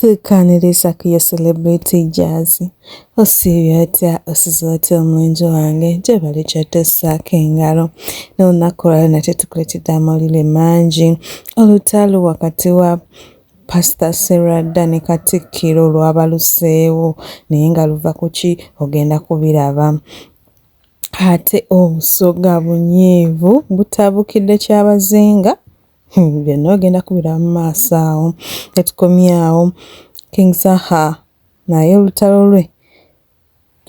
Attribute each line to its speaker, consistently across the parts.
Speaker 1: Tukanirisa ku ya celebrity jazz. Osibya osizotya omulungi wange gyebali kyatossaako engalo n'olunaku lwalero nate tukuleetedde amawulire mangi. Olutalo wakati wa Pastor Serada ne Katikkiro lwabaluseewo naye nga luva ku ki ogenda kubiraba. Ate obusoga bunyeevu butabukidde Kyabazinga byonna ogenda kubiraba mu maaso awo. Tetukomyawo King Saha naye olutalo lwe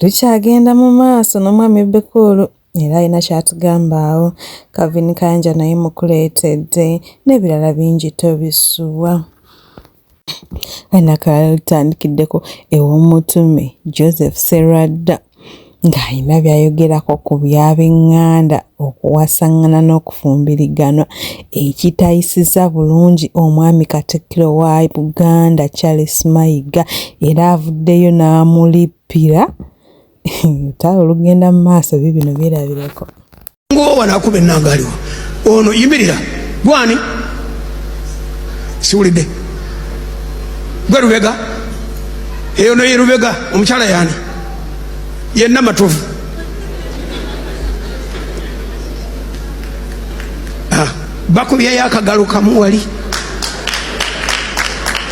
Speaker 1: lukyagenda mu maaso n'omwami Bekulu era alina kyatugamba awo. Kavin Kayanja naye mukuleetedde n'ebirala bingi tobisuwa. Ennaku lutandikiddeko ew'omutume Joseph Serada ng'alina by'ayogerako ku by'ab'eŋŋanda okuwasaŋŋana n'okufumbiriganwa ekitayisiza bulungi omwami Katikkiro wa Buganda Charles Mayiga era avuddeyo n'amulippira. Olutalo olugenda mu maaso bibino byerabireko.
Speaker 2: Ngowa nakuba ennanga aliwo ono yimirira gwani siwulidde gwe Lubega eyo no ye Lubega omukyala yani yenna matovu bakubyayo akagalo kamu wali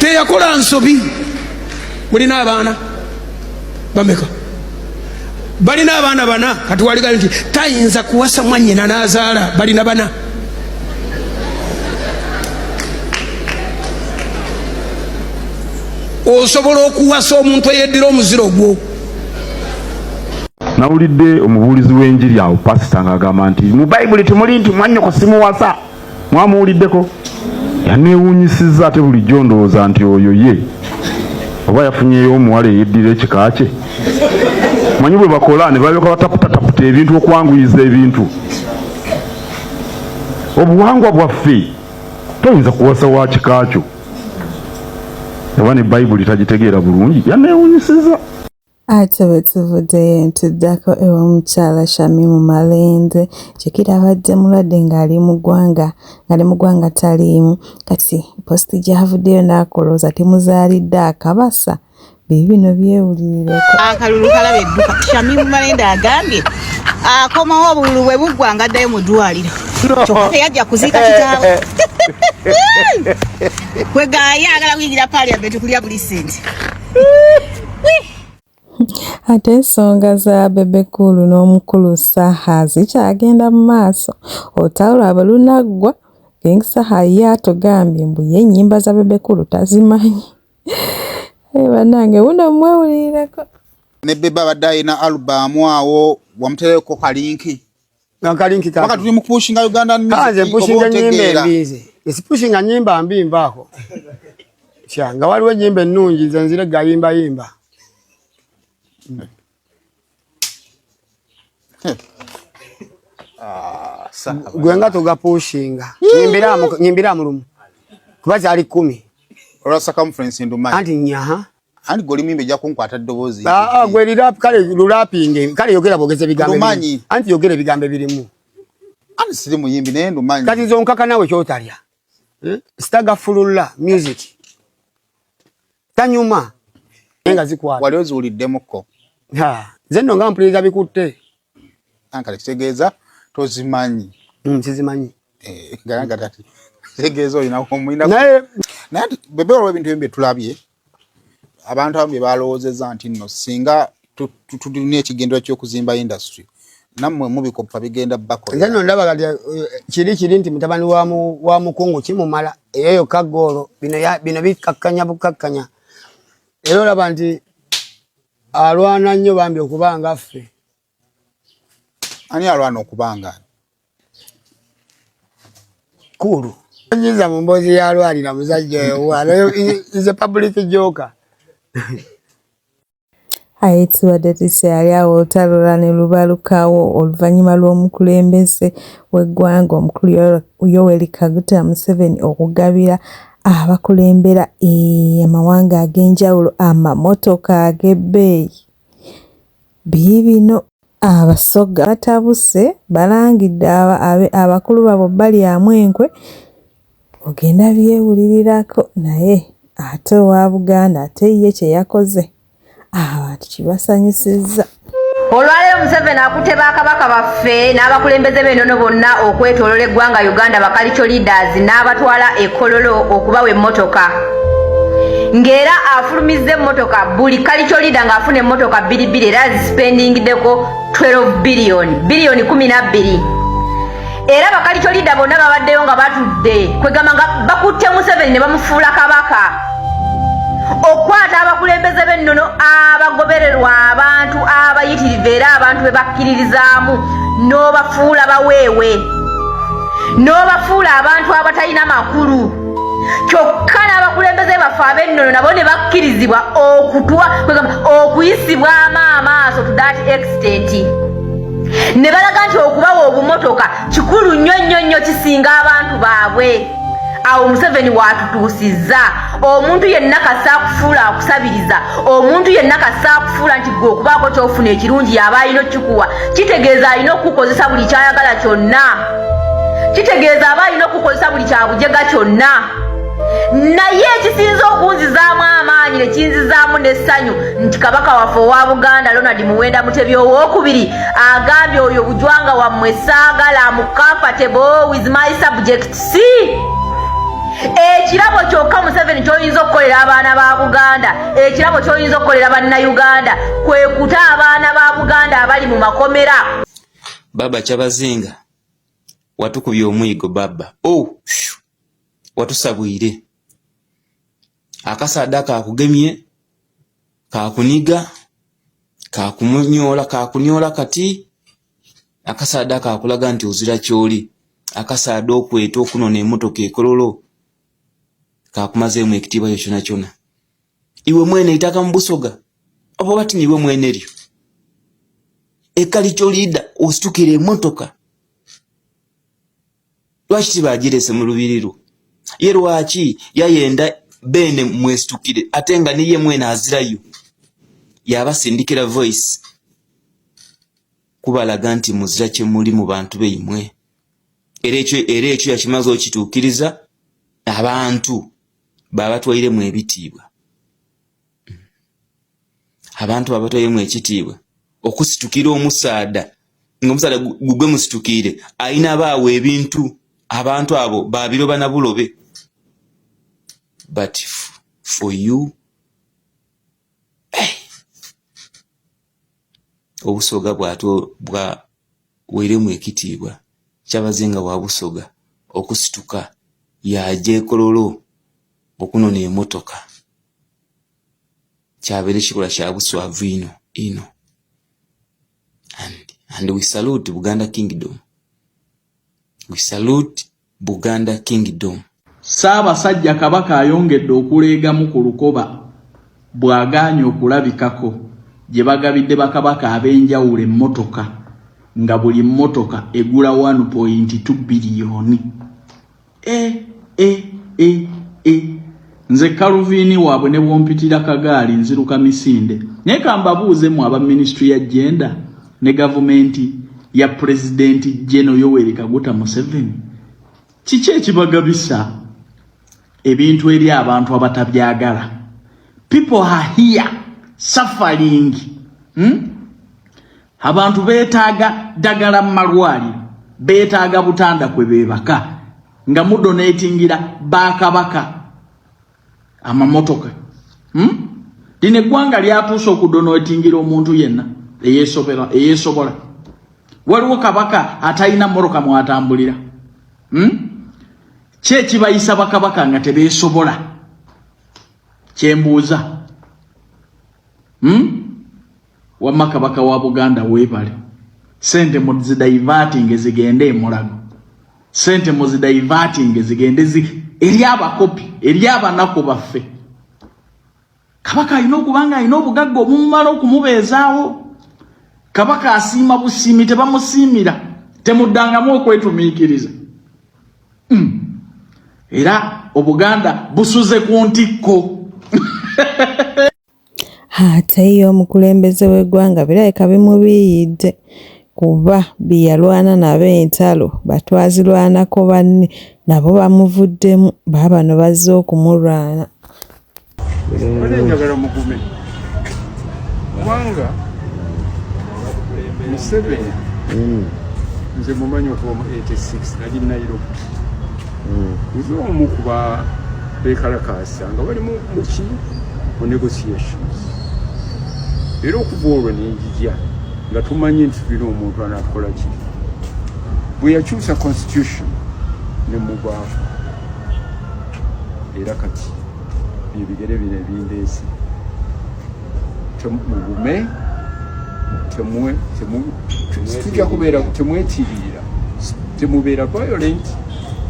Speaker 2: teyakola nsobi. Mulina abaana bameka? Balina abaana bana. Kati waligali nti tayinza kuwasa mwannyina n'azaala balina bana. Osobola okuwasa omuntu eyeddira omuziro gwo.
Speaker 3: Nawulidde omubuulizi w'enjiri awo pasita ng'agamba nti mu Bayibuli temuli nti mwannyoko simuwasa. Mwamuwuliddeko? Yaneewuunyisizza ate bulijjo ndowooza nti oyo ye oba yafunyeyo omuwala eyeddira ekika kye. Manyi bwe bakola ne balyoka bataputataputa ebintu okwanguyiza ebintu. Obuwangwa bwaffe toyinza kuwasa wa kika kyo. Oba ne Bayibuli tagitegeera bulungi yaneewuunyisizza.
Speaker 1: Ate bwe tuvuddeyo ntuddako ew'omukyala Shamimu Malende kyekirabadde mulwadde ng'ali mu ggwanga taliimu. Kati positi gy'avuddeyo n'akolooza temuzaalidde akabasa. Bibino byewulirireko.
Speaker 4: Akalulu kalaba edduka. Shamimu Malende agambye akomawo obululu bwe buggwa ng'addayo mu ddwaliro. Kyokka teyajja kuziika kitaawe. Kwe gaayagala kuyingira Parliament kulya buli ssente.
Speaker 1: Ate ensonga za Bekulu n'omukulu Saha zikyagenda mu maaso. Olutalo lwabwe lunaggwa. King Saha ye atugambye mbu ye ennyimba za Bekulu tazimanyi. Bannange buno mwewulirireko.
Speaker 5: Ne Beba badde alina alubamu awo wamuteereko kalinki.
Speaker 6: Kalinki kaka.
Speaker 5: Waka tuli mu kupushinga Uganda music.
Speaker 6: Kaze pushinga nyimba embize. Esipushinga nyimba mbimbako. Nga waliwo ennyimba ennungi nze nzire gayimba. Gwenga tugapushinga. Nyimbira mulumu. Kuba kyali 10.
Speaker 5: Olasa conference ndumanyi.
Speaker 6: Anti nyaha.
Speaker 5: Anti goli mimbe ja kunkwata ddoboozi.
Speaker 6: Gwe rap kale lulapinge. Kale yogera bogeze bigambe.
Speaker 5: Ndumanyi.
Speaker 6: Anti yogera bigambe birimu.
Speaker 5: Anti siri muyimbi naye ndumanyi.
Speaker 6: Kati zonkaka nawe kyotalya. Staga fulula music. Tanyuma. Enga zikwata.
Speaker 5: Wali oziwuliddemukko.
Speaker 6: Zenno nga mpuliriza bikutte.
Speaker 5: Ankale kitegeeza tozimanyi.
Speaker 6: Sizimanyi.
Speaker 5: Garanga tati. Kitegeeza olina omwina.
Speaker 6: Naye
Speaker 5: bebe olwo ebintu ebimbe tulabye. Abantu abambi balowoozezza nti nno singa tulina ekigendera ky'okuzimba industry. Nammwe mubikoppa bigenda bakola.
Speaker 6: Zenno ndaba kati kiri nti mutabani wa mukungu kimumala eyo kagolo bino bikakkanya bukakkanya. Era olaba nti alwana nnyo bambi okubanga ffe.
Speaker 5: Ani alwana okubanga?
Speaker 6: Kulu. Nyiza mu mboozi yalwalira musajja oyo. Is a public joker.
Speaker 1: Ayitibwadde tisali awo olutalo ne lubalukawo oluvannyuma lw'omukulembeze w'eggwanga omukulu Yoweri Kaguta Museveni okugabira abakulembera amawanga ag'enjawulo amamotoka ag'ebbeeyi. Biibino abasoga batabuse balangidde abakulu babo bali amwenkwe ogenda byewulirirako naye ate owa Buganda ate ye kye yakoze abantu kibasanyusizza.
Speaker 7: Olwaleero Museveni akutte bakabaka baffe n'abakulembeze b'ennono bonna okwetooloola eggwanga Uganda ba cultural leaders n'abatwala e Kololo okubawa emmotoka. Ng'era afulumizza emmotoka buli cultural leader ng'afuna emmotoka 2 era zispendingiddeko 12 biliyoni 12. Era ba cultural leader bonna babaddeyo nga batudde kwegamba nga bakutte Museveni ne bamufuula kabaka. Okwata abakulembeze b'ennono abagobererwa abantu abayitirivu era abantu be bakkiririzaamu n'obafuula baweewe n'obafuula abantu abatalina makulu kyokka n'abakulembeze baffe ab'ennono nabo ne bakkirizibwa okuyisibwamu amaaso to that extent ne balaga nti okubawa obumotoka kikulu nnyo kisinga abantu baabwe. Awo Museveni watutuusizza omuntu yenna kasa akufuula akusabiriza omuntu yenna kasa akufuula nti gwe okubaako kyofuna ekirungi yaba alina okikuwa kitegeeza alina okukozesa buli kyayagala kyonna kitegeeza aba alina okukozesa buli kyabujega kyonna. Naye ekisinza okunzizaamu amaanyi ne kinzizaamu n'essanyu nti kabaka waffe owa Buganda Ronald Muwenda Mutebi owookubiri agambye oyo bujwanga wammwe saagala I'm comfortable with my subject. Ekirabo kyokka Museveni ky'oyinza okukolera abaana ba Buganda ekirabo ky'oyinza okukolera bannayuganda kwe kuta abaana ba Buganda abali mu makomera.
Speaker 8: Baba Kyabazinga watukubye omwigo baba watusabwire akasada kakugemye kakuniga kakunyola kati akasada kakulaga nti ozira kyoli akasada okweta okunona emmotoka e Kololo kakumazeemu ekitiibwa kyona kyona. Iwe mwene itaka mu Busoga oba bati niwe mwene lyo ekali kyolida ositukire emmotoka lwaki tibagirese mu lubiriru ye lwaki yayenda bene mwesitukire ate nga niye mwene azirayo yabasindikira voice kubalaga nti muzira kye muli mu bantu beimwe era ekyo yakimaze okituukiriza abantu babatwairemu ebitiibwa abantu babatwairemu ekitiibwa okusitukira omusaada ng'omusaada gugwe musitukire ayina baawe ebintu abantu abo babiroba na bulobe but for you Obusoga bwa weiremu ekitiibwa Kyabazinga wa Busoga okusituka yaje Kololo okunona emmotoka kyabere kikola kya buswavu ino and we salute Buganda Kingdom. We salute Buganda Kingdom.
Speaker 9: Ssaabasajja Kabaka ayongedde okuleegamu ku lukoba bw'agaanye okulabikako gye bagabidde bakabaka ab'enjawulo emmotoka nga buli mmotoka egula 1.2 biliyoni. Nze Kaluvini waabwe ne bwompitira kagaali nziruka misinde naye kambabuuzemu aba ministry ya gender ne gavumenti ya President General Yoweri Kaguta Museveni kiki ekibagabisa ebintu eri abantu abatabyagala. People are here suffering. Abantu beetaaga ddagala mu malwaliro beetaaga butanda kwe beebaka nga mudonatingira bakabaka amamotoka. Lino eggwanga lyatuusa okudonatingira omuntu yenna eyeesobola. Waliwo kabaka atalina mmoloka mwatambulira. Ki ekibayisa bakabaka nga tebeesobola? Kyembuuza. Wamma kabaka wa Buganda weebale. Sente muzidaivating zigende e Mulago. Sente muzidaivating zigende eri abakopi eri abanako baffe. Kabaka alina okubanga alina obugagga obumumala okumubeezaawo. Kabaka asiima busiimi tebamusiimira temuddangamu okwetumiikiriza. Era Obuganda busuze ku ntikko.
Speaker 1: Ate ye omukulembeze w'eggwanga birabika bimubiyidde kuba byalwana nabo entalo batwazirwanako banne nabo bamuvuddemu baabano bazze okumulwana.
Speaker 10: njagala mugume kubanga Museveni nze mumanyi okuva mu 86 nali Nairobi nze omu kuba bekalakasa nga bali mu negotiations era okuva olwo nenjija nga tumanyi nti tulina omuntu anakola ki bwe yakyusa constitution ne mugwafu era kati byebigere bino ebindeesi mugume tujja kubeera temwetirira temubeera violent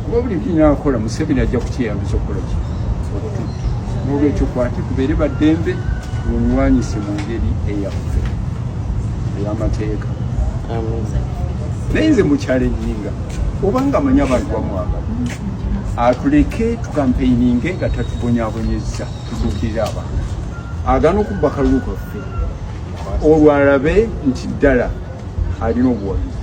Speaker 10: kuba buli kinaakola Museveni ajja kukyeyambisa okukola ki n'olwekyo kwati tubeere baddembe tunywanyise mu ngeri eyaffe ey'amateeka naye nze mukyalennyinga obanga amanyi abantu bamwagala atuleke tukampeininge nga tatubonyabonyeza tutuukirire abantu agana okubba kalulu kaffe olwalabe nti ddala alina obuwagizi